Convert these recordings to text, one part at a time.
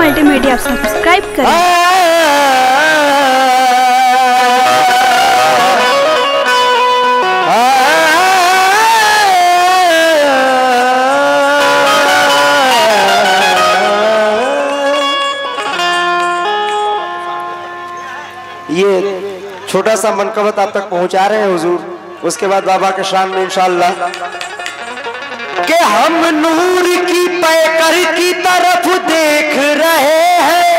Multimedia subscribe करें। ये छोटा सा मनकबत आप तक पहुंचा रहे हैं हुजूर, उसके बाद बाबा के शान में इंशाअल्लाह कि हम नूर की पैकर की तरफ देख रहे हैं,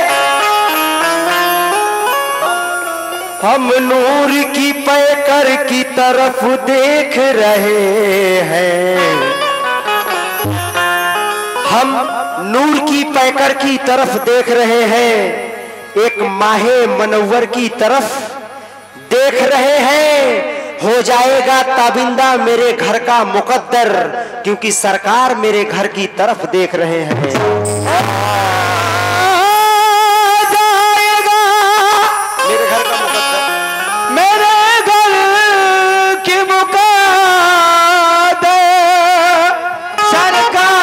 हम नूर की पैकर की तरफ देख रहे हैं, हम नूर की पैकर की तरफ देख रहे हैं, एक माहे मनव्वर की तरफ देख रहे हैं। हो जाएगा ताबिंदा मेरे घर का मुकद्दर, क्योंकि सरकार मेरे घर की तरफ देख रहे हैं। जाएगा मेरे घर का मुकद्दर, मेरे घर की मुकद्दर, सरकार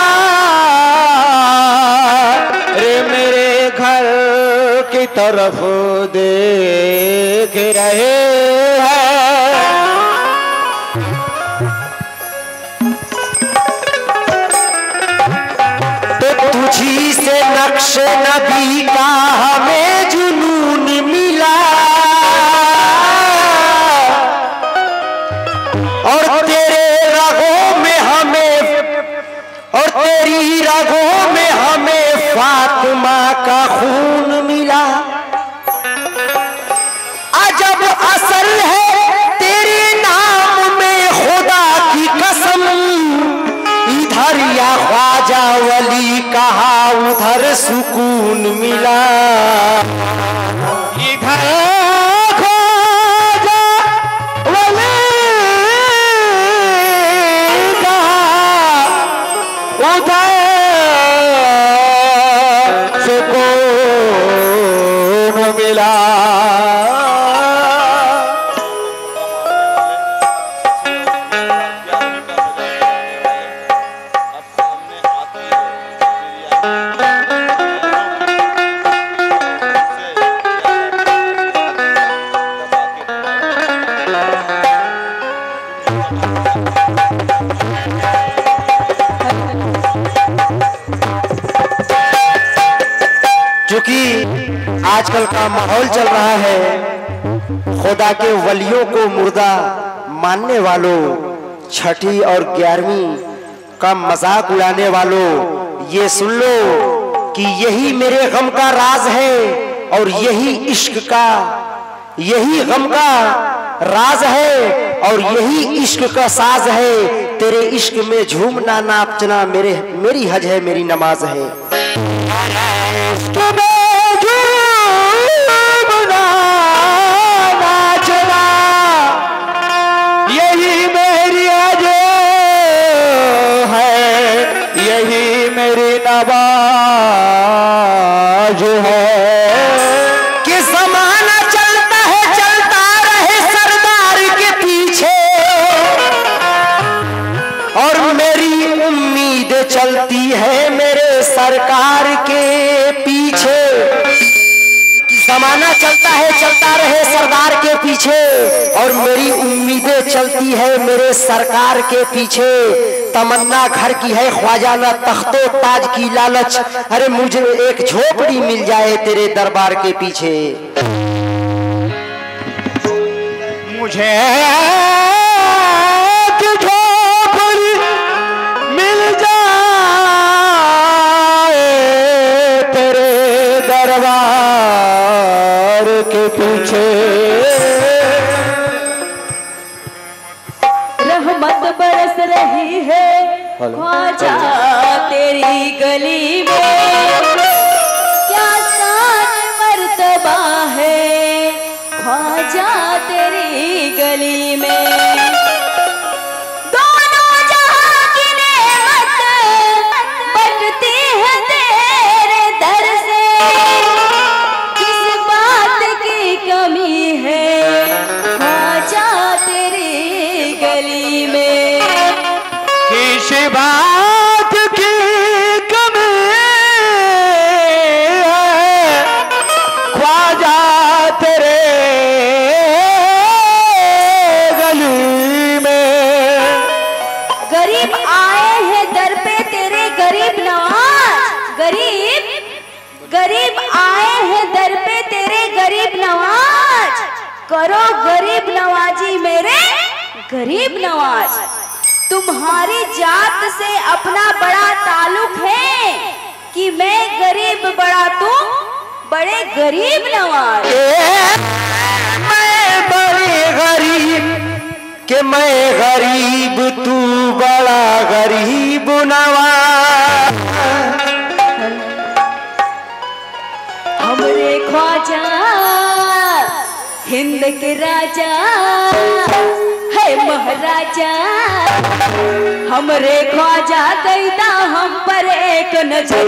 मेरे घर की तरफ देख रहे हैं। तुझी से नक्श नबी का हमें जुनून मिला, और तेरे रगों में हमें, और तेरी रगों में हमें फातिमा का खून मिला। अजब असर है तेरे नाम में खुदा की कसम, इधर या ख्वाजा वली कहा उधर सुकून मिला, इधर ख्वाजा वली कहा उधर सुकून मिला। चूंकि आजकल का माहौल चल रहा है, खुदा के वलियों को मुर्दा मानने वालों, छठी और 11वीं का मजाक उड़ाने वालों, ये सुन लो कि यही मेरे गम का राज है, और यही इश्क का, यही गम का राज है, और यही इश्क का साज है। तेरे इश्क में झूमना नाचना मेरी हज है, मेरी नमाज है। यही मेरी हज है, यही मेरी नमाज है। कि ज़माना चलता है, चलता रहे सरदार के पीछे, और मेरी उम्मीद चलती है मेरे सरकार के पीछे। ज़माना चलता है, चलता रहे सरदार के पीछे, और मेरी उम्मीदें चलती है मेरे सरकार के पीछे। तमन्ना घर की है ख्वाजा ना तख्तो ताज की लालच, अरे मुझे एक झोपड़ी मिल जाए तेरे दरबार के पीछे। मुझे झोपड़ी मिल जाए तेरे दरबार के पीछे। रहमत बरस रही है ख्वाजा तेरी गली में, क्या शान मर्तबा है ख्वाजा तेरी गली में। दोनों जहां की नेमत बटती है तेरे दर से, किस बात की कमी है ख्वाजा तेरी गली में। किस बात की कमी है करो गरीब नवाजी मेरे गरीब नवाज। तुम्हारी जात से अपना बड़ा ताल्लुक है कि मैं गरीब बड़ा तू बड़े गरीब नवाज। मैं बड़े गरीब कि मैं गरीब तू बड़ा गरीब नवाज। हमरे ख्वाजा हिंद के राजा है महाराजा। हमरे ख्वाजा कैदा हम पर एक नजर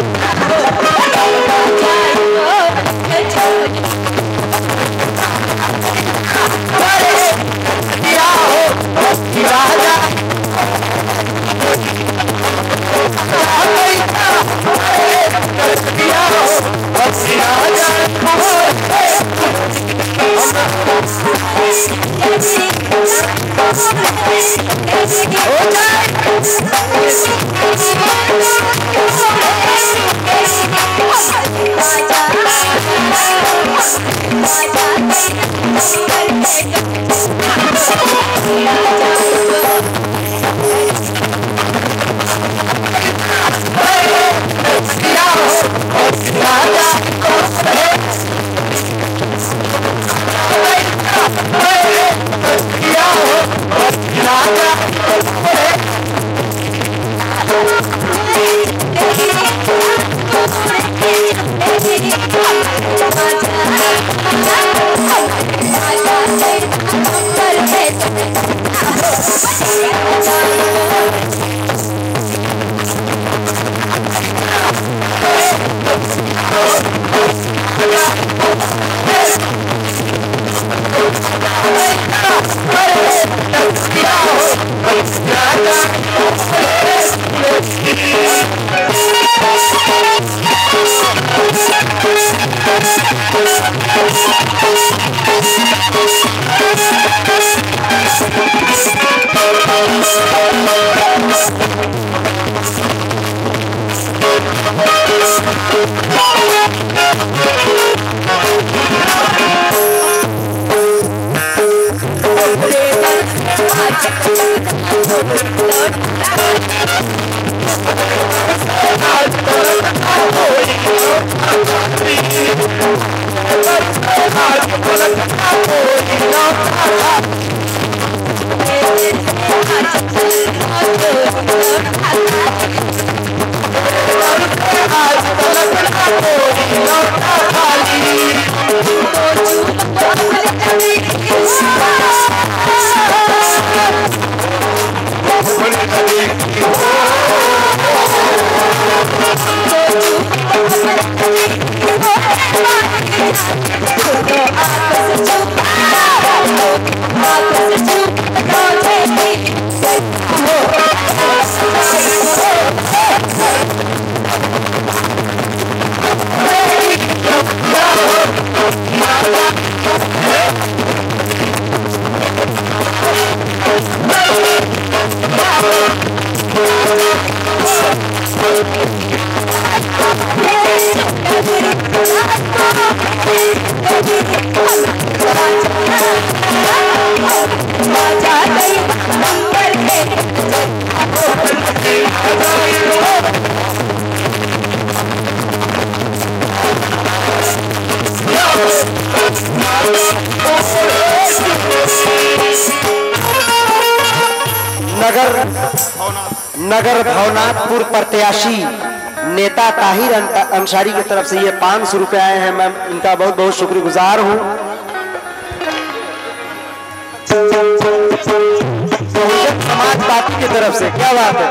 नगर भवनाथपुर प्रत्याशी नेता ताहिर अंसारी की तरफ से ये 500 रुपए आए हैं। मैं इनका बहुत बहुत शुक्रगुजार हूँ। समाज पार्टी की तरफ से क्या बात है।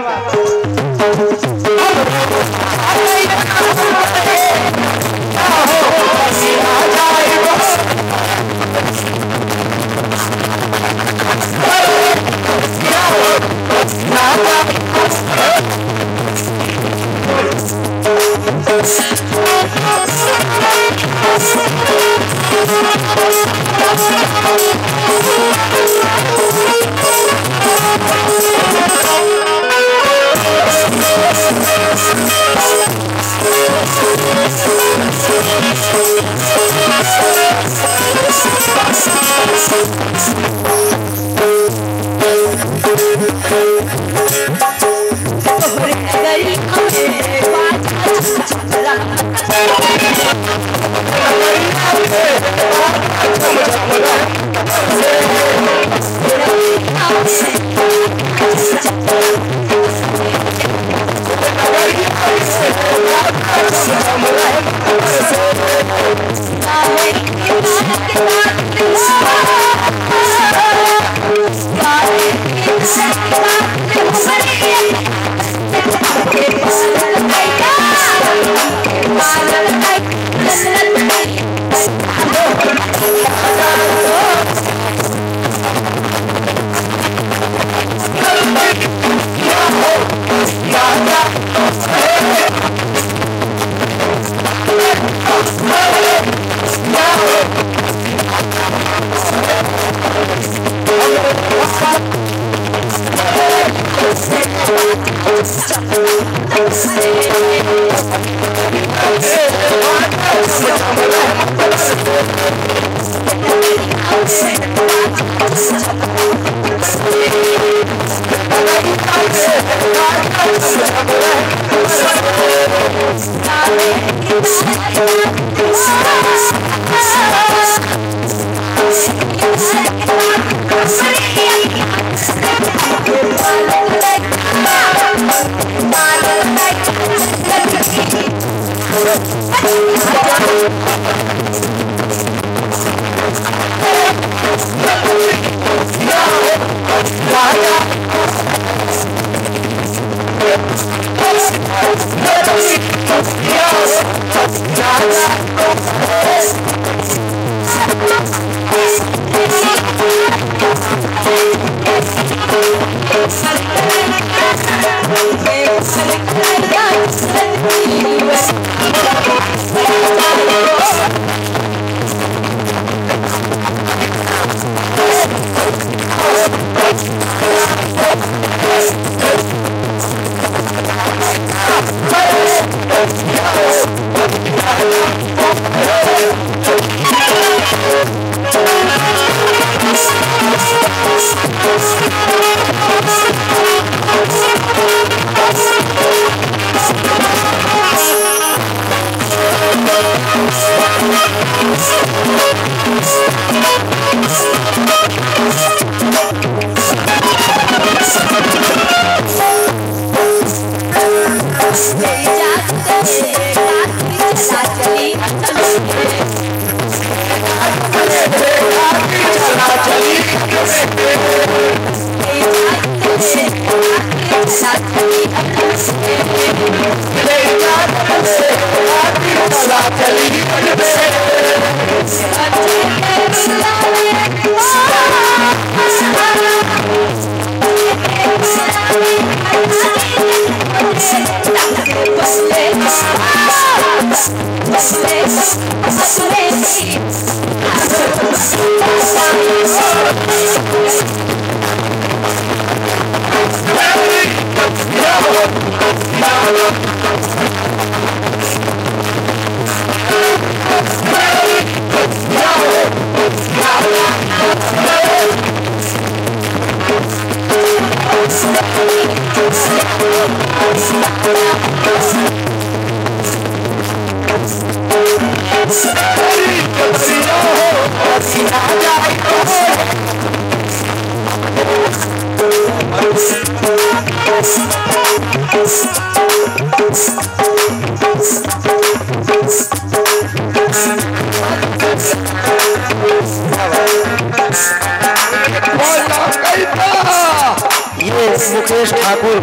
ये मुकेश ठाकुर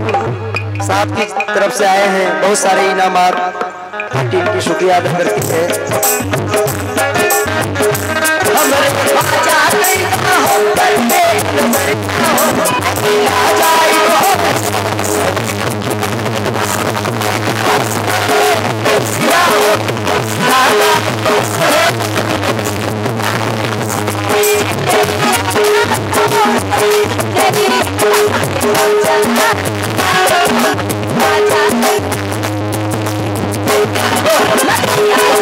साहब की तरफ से आए हैं, बहुत सारे इनामात टीम की शुक्रिया अदा करती है। Yeah.